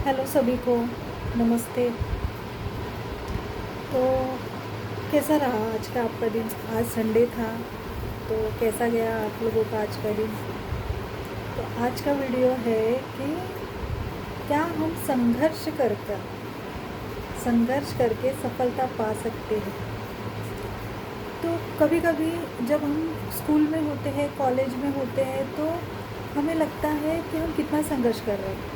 Hello सभी को, नमस्ते। तो कैसा रहा आज का आपका दिन? आज संडे था, तो कैसा गया आप लोगों का आज का दिन? तो आज का वीडियो है कि क्या हम संघर्ष करके सफलता पा सकते हैं। तो कभी कभी जब हम स्कूल में होते हैं, कॉलेज में होते हैं, तो हमें लगता है कि हम कितना संघर्ष कर रहे हैं।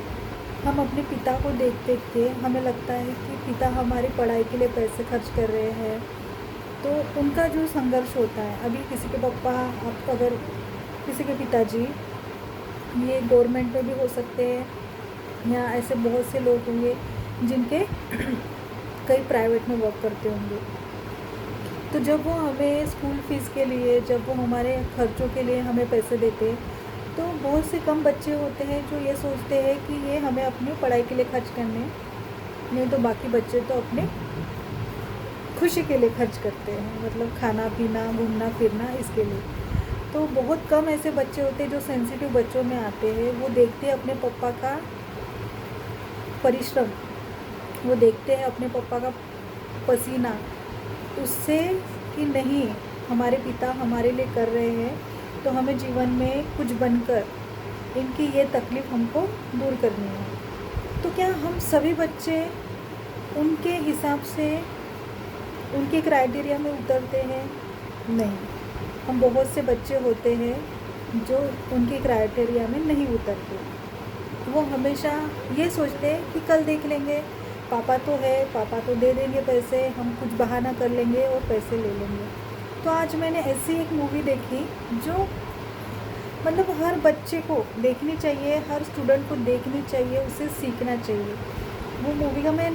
हम अपने पिता को देख देख के हमें लगता है कि पिता हमारी पढ़ाई के लिए पैसे खर्च कर रहे हैं, तो उनका जो संघर्ष होता है। अभी किसी के पापा, आप अगर किसी के पिताजी ये गवर्नमेंट में भी हो सकते हैं, या ऐसे बहुत से लोग होंगे जिनके कई प्राइवेट में वर्क करते होंगे। तो जब वो हमें स्कूल फीस के लिए, जब वो हमारे खर्चों के लिए हमें पैसे देते हैं, तो बहुत से कम बच्चे होते हैं जो ये सोचते हैं कि ये हमें अपनी पढ़ाई के लिए खर्च करने, नहीं तो बाकी बच्चे तो अपने खुशी के लिए खर्च करते हैं, मतलब खाना पीना, घूमना फिरना, इसके लिए। तो बहुत कम ऐसे बच्चे होते हैं जो सेंसिटिव बच्चों में आते हैं। वो देखते हैं अपने पापा का परिश्रम, वो देखते हैं अपने पापा का पसीना, उससे कि नहीं, हमारे पिता हमारे लिए कर रहे हैं, तो हमें जीवन में कुछ बनकर इनकी ये तकलीफ़ हमको दूर करनी है। तो क्या हम सभी बच्चे उनके हिसाब से, उनके क्राइटेरिया में उतरते हैं? नहीं, हम बहुत से बच्चे होते हैं जो उनके क्राइटेरिया में नहीं उतरते। वो हमेशा ये सोचते हैं कि कल देख लेंगे, पापा तो है, पापा तो दे देंगे पैसे, हम कुछ बहाना कर लेंगे और पैसे ले लेंगे। तो आज मैंने ऐसी एक मूवी देखी जो मतलब हर बच्चे को देखनी चाहिए, हर स्टूडेंट को देखनी चाहिए, उसे सीखना चाहिए। वो मूवी का मैं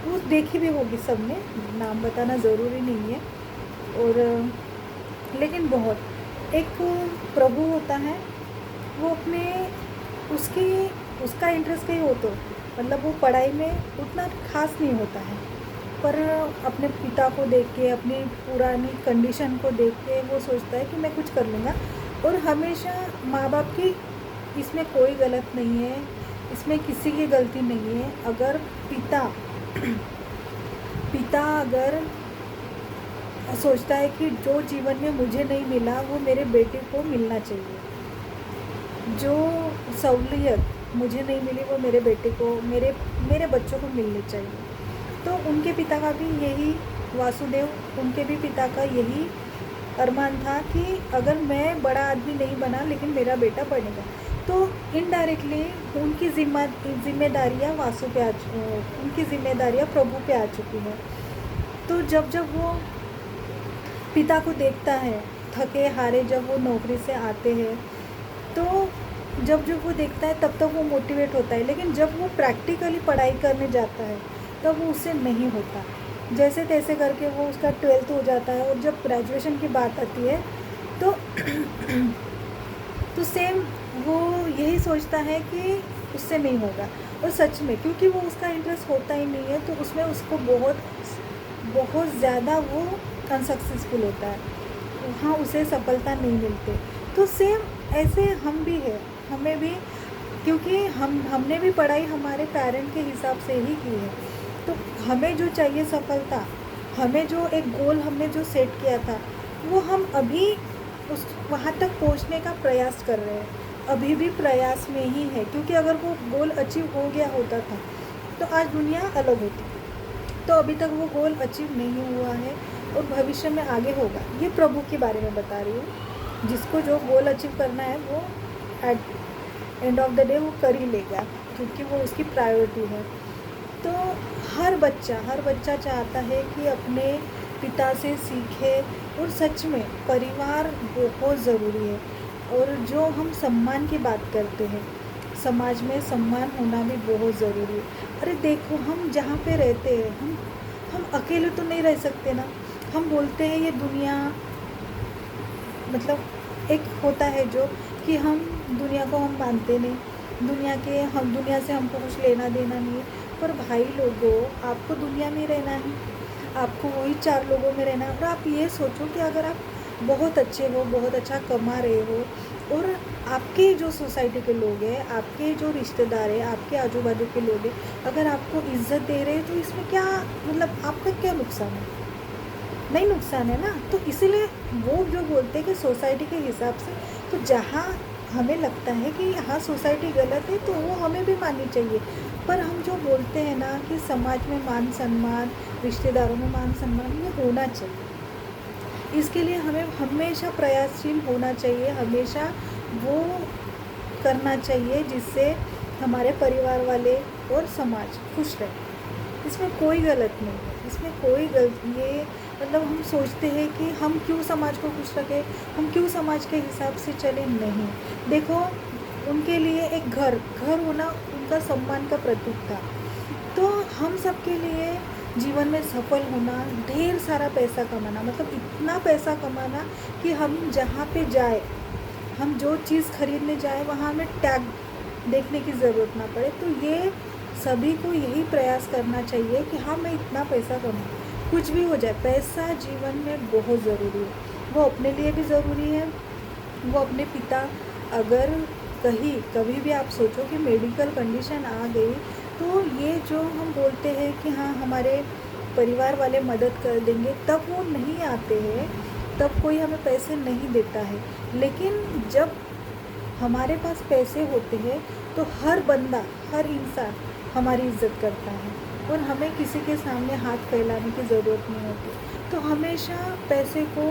वो देखी भी होगी सबने, नाम बताना ज़रूरी नहीं है। और लेकिन बहुत एक प्रभु होता है, वो अपने उसका इंटरेस्ट कहीं हो, तो मतलब वो पढ़ाई में उतना खास नहीं होता है, पर अपने पिता को देख के, अपनी पुरानी कंडीशन को देख के वो सोचता है कि मैं कुछ कर लूँगा। और हमेशा माँ बाप की इसमें कोई गलत नहीं है, इसमें किसी की गलती नहीं है। अगर पिता अगर सोचता है कि जो जीवन में मुझे नहीं मिला वो मेरे बेटे को मिलना चाहिए, जो सहूलियत मुझे नहीं मिली वो मेरे बेटे को, मेरे बच्चों को मिलनी चाहिए। तो उनके पिता का भी यही, वासुदेव, उनके भी पिता का यही अरमान था कि अगर मैं बड़ा आदमी नहीं बना लेकिन मेरा बेटा बनेगा। तो इनडायरेक्टली उनकी जिम्मेदारियाँ उनकी जिम्मेदारियाँ प्रभु पे आ चुकी है। तो जब जब वो पिता को देखता है थके हारे, जब वो नौकरी से आते हैं, तो जब जब वो देखता है तब तक वो मोटिवेट होता है। लेकिन जब वो प्रैक्टिकली पढ़ाई करने जाता है तब वो उससे नहीं होता। जैसे तैसे करके वो उसका 12th हो जाता है, और जब ग्रेजुएशन की बात आती है तो तो सेम वो यही सोचता है कि उससे नहीं होगा। और सच में, क्योंकि वो उसका इंटरेस्ट होता ही नहीं है, तो उसमें उसको बहुत ज़्यादा वो अनसक्सेसफुल होता है, वहाँ उसे सफलता नहीं मिलती। तो सेम ऐसे हम भी है, हमें भी, क्योंकि हमने भी पढ़ाई हमारे पेरेंट के हिसाब से ही की है। तो हमें जो चाहिए सफलता, हमें जो एक गोल हमने जो सेट किया था, वो हम अभी वहाँ तक पहुँचने का प्रयास कर रहे हैं, अभी भी प्रयास में ही है। क्योंकि अगर वो गोल अचीव हो गया होता था तो आज दुनिया अलग होती। तो अभी तक वो गोल अचीव नहीं हुआ है, और भविष्य में आगे होगा। ये प्रभु के बारे में बता रही हूँ, जिसको जो गोल अचीव करना है वो at end of the day वो कर ही लेगा, क्योंकि वो उसकी प्रायोरिटी है। तो हर बच्चा चाहता है कि अपने पिता से सीखे। और सच में परिवार बहुत ज़रूरी है। और जो हम सम्मान की बात करते हैं, समाज में सम्मान होना भी बहुत ज़रूरी है। अरे देखो, हम जहाँ पे रहते हैं, हम अकेले तो नहीं रह सकते ना। हम बोलते हैं ये दुनिया, मतलब एक होता है जो कि हम दुनिया को हम मानते नहीं, दुनिया से हमको कुछ लेना देना नहीं है। पर भाई लोगों, आपको दुनिया में रहना है, आपको वही 4 लोगों में रहना है। और आप ये सोचो कि अगर आप बहुत अच्छे हो, बहुत अच्छा कमा रहे हो, और आपके जो सोसाइटी के लोग हैं, आपके जो रिश्तेदार हैं, आपके आजू बाजू के लोग हैं, अगर आपको इज्जत दे रहे हैं तो इसमें क्या मतलब आपका क्या नुकसान है? नहीं नुकसान है ना। तो इसीलिए वो जो बोलते हैं कि सोसाइटी के हिसाब से, तो जहाँ हमें लगता है कि हाँ सोसाइटी गलत है तो वो हमें भी माननी चाहिए। पर हम जो बोलते हैं ना कि समाज में मान सम्मान, रिश्तेदारों में मान सम्मान, ये होना चाहिए। इसके लिए हमें हमेशा प्रयासशील होना चाहिए, हमेशा वो करना चाहिए जिससे हमारे परिवार वाले और समाज खुश रहे। इसमें कोई गलत नहीं है, इसमें कोई गलत ये मतलब हम सोचते हैं कि हम क्यों समाज को खुश रखें, हम क्यों समाज के हिसाब से चलें, नहीं। देखो उनके लिए एक घर होना उनका सम्मान का प्रतीक था। तो हम सब के लिए जीवन में सफल होना, ढेर सारा पैसा कमाना, मतलब इतना पैसा कमाना कि हम जहाँ पे जाए, हम जो चीज़ खरीदने जाए वहाँ हमें टैग देखने की ज़रूरत ना पड़े। तो ये सभी को यही प्रयास करना चाहिए कि हाँ मैं इतना पैसा कमाऊँ, कुछ भी हो जाए, पैसा जीवन में बहुत ज़रूरी है। वो अपने लिए भी ज़रूरी है, वो अपने पिता, अगर कभी भी आप सोचो कि मेडिकल कंडीशन आ गई, तो ये जो हम बोलते हैं कि हाँ हमारे परिवार वाले मदद कर देंगे, तब वो नहीं आते हैं, तब कोई हमें पैसे नहीं देता है। लेकिन जब हमारे पास पैसे होते हैं तो हर बंदा, हर इंसान हमारी इज्जत करता है और हमें किसी के सामने हाथ फैलाने की ज़रूरत नहीं होती। तो हमेशा पैसे को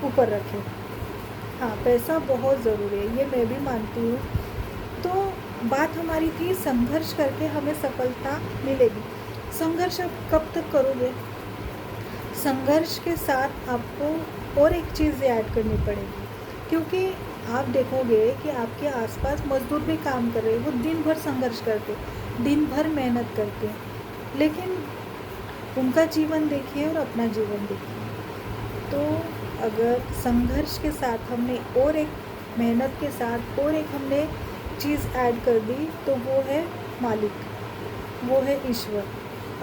ऊपर रखें। हाँ पैसा बहुत ज़रूरी है, ये मैं भी मानती हूँ। तो बात हमारी थी संघर्ष करके हमें सफलता मिलेगी। संघर्ष आप कब तक करोगे? संघर्ष के साथ आपको और एक चीज़ ऐड करनी पड़ेगी, क्योंकि आप देखोगे कि आपके आसपास मजदूर भी काम कर रहे हैं, वो दिन भर संघर्ष करते, दिन भर मेहनत करते, लेकिन उनका जीवन देखिए और अपना जीवन देखिए। तो अगर संघर्ष के साथ हमने और एक मेहनत के साथ और एक हमने चीज़ ऐड कर दी, तो वो है मालिक, वो है ईश्वर।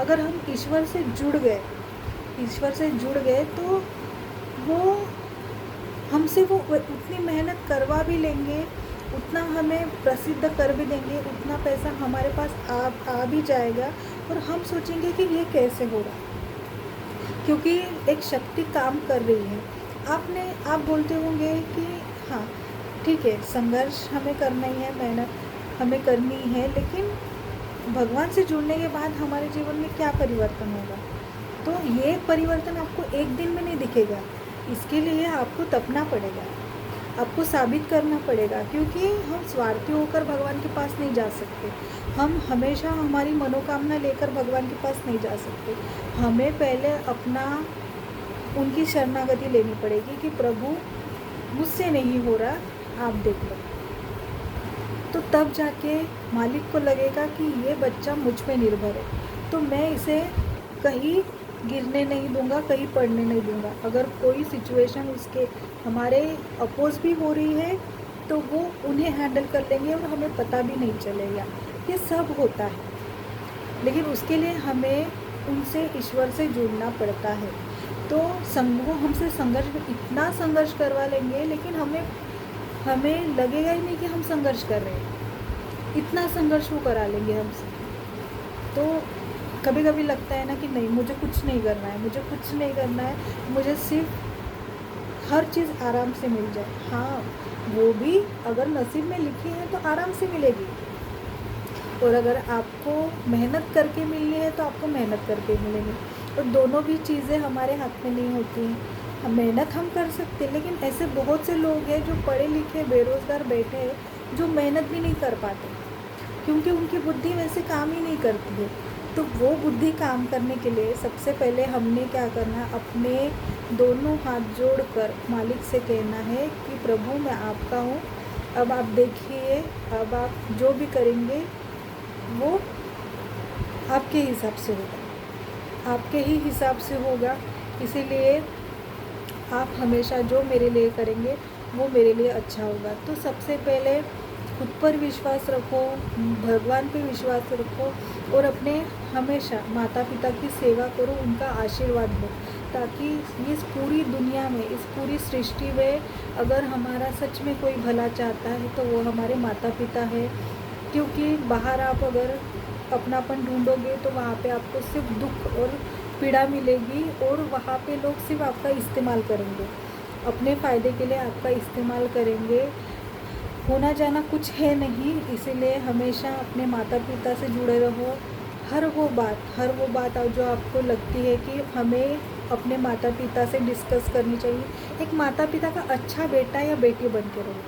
अगर हम ईश्वर से जुड़ गए तो वो हमसे वो उतनी मेहनत करवा भी लेंगे, उतना हमें प्रसिद्ध कर भी देंगे, उतना पैसा हमारे पास आ भी जाएगा और हम सोचेंगे कि ये कैसे हो रहा, क्योंकि एक शक्ति काम कर रही है। आप बोलते होंगे कि हाँ ठीक है, संघर्ष हमें करना ही है, मेहनत हमें करनी है, लेकिन भगवान से जुड़ने के बाद हमारे जीवन में क्या परिवर्तन होगा? तो ये परिवर्तन आपको एक दिन में नहीं दिखेगा, इसके लिए आपको तपना पड़ेगा, आपको साबित करना पड़ेगा, क्योंकि हम स्वार्थी होकर भगवान के पास नहीं जा सकते। हम हमेशा हमारी मनोकामना लेकर भगवान के पास नहीं जा सकते। हमें पहले उनकी शरणागति लेनी पड़ेगी कि प्रभु मुझसे नहीं हो रहा, आप देख लो। तो तब जाके मालिक को लगेगा कि ये बच्चा मुझ पे निर्भर है, तो मैं इसे कहीं गिरने नहीं दूंगा, कहीं पढ़ने नहीं दूंगा। अगर कोई सिचुएशन उसके हमारे अपोज भी हो रही है तो वो उन्हें हैंडल कर लेंगे और हमें पता भी नहीं चलेगा। ये सब होता है, लेकिन उसके लिए हमें उनसे, ईश्वर से जुड़ना पड़ता है। तो वो हमसे संघर्ष, इतना संघर्ष करवा लेंगे, लेकिन हमें लगेगा ही नहीं कि हम संघर्ष कर रहे हैं, इतना संघर्ष वो करा लेंगे हमसे। तो कभी कभी लगता है ना कि नहीं, मुझे कुछ नहीं करना है, मुझे सिर्फ हर चीज़ आराम से मिल जाए। हाँ वो भी अगर नसीब में लिखी है तो आराम से मिलेगी, और अगर आपको मेहनत करके मिलनी है तो आपको मेहनत करके मिलेगी। और दोनों भी चीज़ें हमारे हाथ में नहीं होती हैं। मेहनत हम कर सकते हैं, लेकिन ऐसे बहुत से लोग हैं जो पढ़े लिखे बेरोज़गार बैठे हैं, जो मेहनत भी नहीं कर पाते, क्योंकि उनकी बुद्धि वैसे काम ही नहीं करती है। तो वो बुद्धि काम करने के लिए सबसे पहले हमने क्या करना है, अपने दोनों हाथ जोड़कर मालिक से कहना है कि प्रभु मैं आपका हूँ, अब आप देखिए, अब आप जो भी करेंगे वो आपके हिसाब से होगा, आपके ही हिसाब से होगा। इसीलिए आप हमेशा जो मेरे लिए करेंगे वो मेरे लिए अच्छा होगा। तो सबसे पहले खुद पर विश्वास रखो, भगवान पे विश्वास रखो, और अपने हमेशा माता पिता की सेवा करो, उनका आशीर्वाद लो। ताकि इस पूरी दुनिया में, इस पूरी सृष्टि में अगर हमारा सच में कोई भला चाहता है तो वो हमारे माता पिता है। क्योंकि बाहर आप अगर अपनापन ढूंढोगे तो वहाँ पे आपको सिर्फ दुख और पीड़ा मिलेगी, और वहाँ पे लोग सिर्फ आपका इस्तेमाल करेंगे, अपने फ़ायदे के लिए आपका इस्तेमाल करेंगे। होना जाना कुछ है नहीं, इसीलिए हमेशा अपने माता पिता से जुड़े रहो। हर वो बात जो आपको लगती है कि हमें अपने माता पिता से डिस्कस करनी चाहिए, एक माता पिता का अच्छा बेटा या बेटी बन के रहो,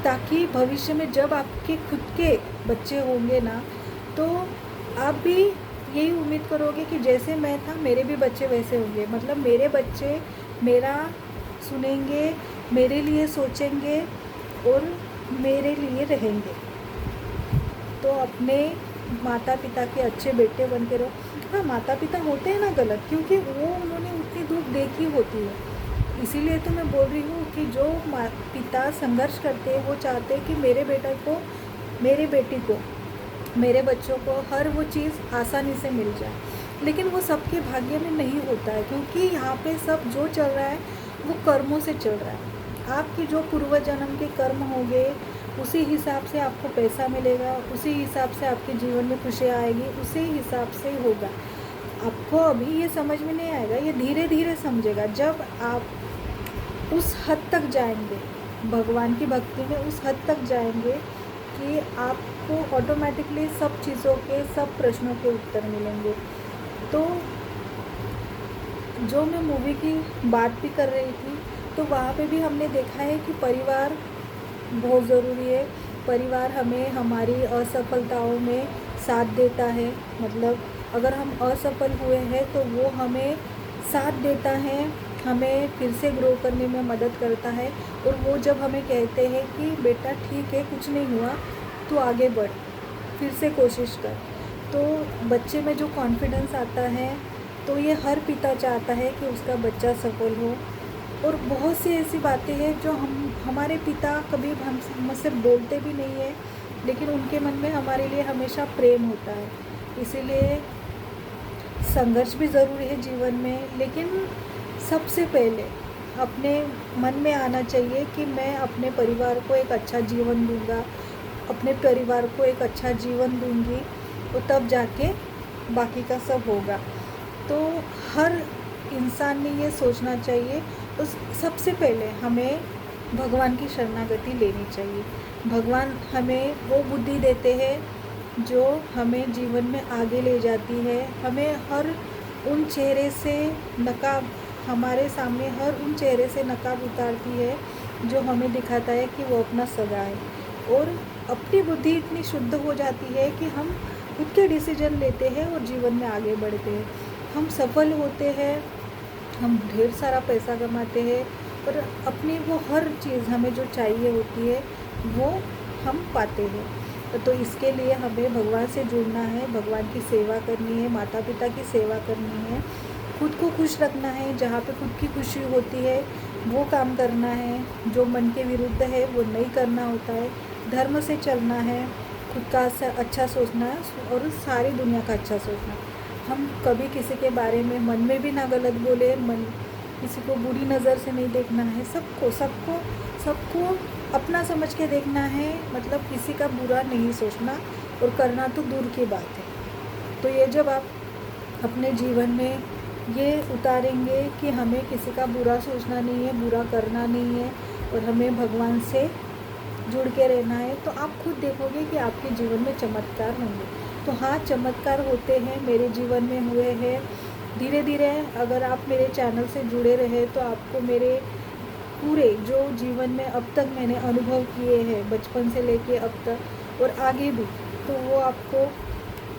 ताकि भविष्य में जब आपके खुद के बच्चे होंगे ना, तो आप भी यही उम्मीद करोगे कि जैसे मैं था मेरे भी बच्चे वैसे होंगे, मतलब मेरे बच्चे मेरा सुनेंगे, मेरे लिए सोचेंगे और मेरे लिए रहेंगे। तो अपने माता पिता के अच्छे बेटे बन के रहो। हाँ, माता पिता होते हैं ना गलत, क्योंकि उन्होंने उतनी दुख देखी होती है, इसीलिए तो मैं बोल रही हूँ कि जो पिता संघर्ष करते हैं वो चाहते हैं कि मेरे बेटे को, मेरे बेटी को, मेरे बच्चों को हर वो चीज़ आसानी से मिल जाए, लेकिन वो सबके भाग्य में नहीं होता है। क्योंकि यहाँ पे सब जो चल रहा है वो कर्मों से चल रहा है। आपके जो पूर्व जन्म के कर्म होंगे उसी हिसाब से आपको पैसा मिलेगा, उसी हिसाब से आपके जीवन में खुशियाँ आएगी, उसी हिसाब से होगा। आपको अभी ये समझ में नहीं आएगा, ये धीरे धीरे समझेगा जब आप उस हद तक जाएंगे, भगवान की भक्ति में उस हद तक जाएंगे कि आपको ऑटोमेटिकली सब चीज़ों के, सब प्रश्नों के उत्तर मिलेंगे। तो जो मैं मूवी की बात भी कर रही थी, तो वहाँ पे भी हमने देखा है कि परिवार बहुत ज़रूरी है। परिवार हमें हमारी असफलताओं में साथ देता है, मतलब अगर हम असफल हुए हैं तो वो हमें साथ देता है, हमें फिर से ग्रो करने में मदद करता है। और वो जब हमें कहते हैं कि बेटा ठीक है, कुछ नहीं हुआ, तो आगे बढ़, फिर से कोशिश कर, तो बच्चे में जो कॉन्फिडेंस आता है, तो ये हर पिता चाहता है कि उसका बच्चा सफल हो। और बहुत सी ऐसी बातें हैं जो हमारे पिता कभी हमसे बोलते भी नहीं है, लेकिन उनके मन में हमारे लिए हमेशा प्रेम होता है। इसीलिए संघर्ष भी ज़रूरी है जीवन में, लेकिन सबसे पहले अपने मन में आना चाहिए कि मैं अपने परिवार को एक अच्छा जीवन दूंगा, अपने परिवार को एक अच्छा जीवन दूंगी, तो तब जाके बाकी का सब होगा। तो हर इंसान ने ये सोचना चाहिए। तो सबसे पहले हमें भगवान की शरणागति लेनी चाहिए। भगवान हमें वो बुद्धि देते हैं जो हमें जीवन में आगे ले जाती है। हमें हर उन चेहरे से नकाब, हमारे सामने हर उन चेहरे से नकाब उतारती है जो हमें दिखाता है कि वो अपना सगा है। और अपनी बुद्धि इतनी शुद्ध हो जाती है कि हम खुद के डिसीजन लेते हैं और जीवन में आगे बढ़ते हैं। हम सफल होते हैं, हम ढेर सारा पैसा कमाते हैं, और अपनी वो हर चीज़ हमें जो चाहिए होती है वो हम पाते हैं। तो इसके लिए हमें भगवान से जुड़ना है, भगवान की सेवा करनी है, माता पिता की सेवा करनी है, खुद को खुश रखना है, जहाँ पे खुद की खुशी होती है वो काम करना है, जो मन के विरुद्ध है वो नहीं करना होता है, धर्म से चलना है, खुद का अच्छा सोचना है और सारी दुनिया का अच्छा सोचना है। हम कभी किसी के बारे में मन में भी ना गलत बोले, किसी को बुरी नज़र से नहीं देखना है। सबको अपना समझ के देखना है, मतलब किसी का बुरा नहीं सोचना, और करना तो दूर की बात है। तो ये जब आप अपने जीवन में ये उतारेंगे कि हमें किसी का बुरा सोचना नहीं है, बुरा करना नहीं है, और हमें भगवान से जुड़ के रहना है, तो आप खुद देखोगे कि आपके जीवन में चमत्कार होंगे। तो हाँ, चमत्कार होते हैं, मेरे जीवन में हुए हैं। धीरे धीरे अगर आप मेरे चैनल से जुड़े रहे तो आपको मेरे पूरे जो जीवन में अब तक मैंने अनुभव किए हैं, बचपन से लेके अब तक और आगे भी, तो वो आपको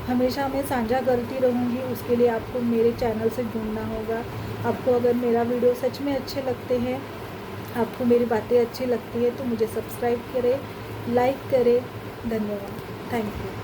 हमेशा मैं साझा करती रहूँगी। उसके लिए आपको मेरे चैनल से जुड़ना होगा। आपको अगर मेरा वीडियो सच में अच्छे लगते हैं, आपको मेरी बातें अच्छी लगती है, तो मुझे सब्सक्राइब करें, लाइक करें। धन्यवाद, थैंक यू।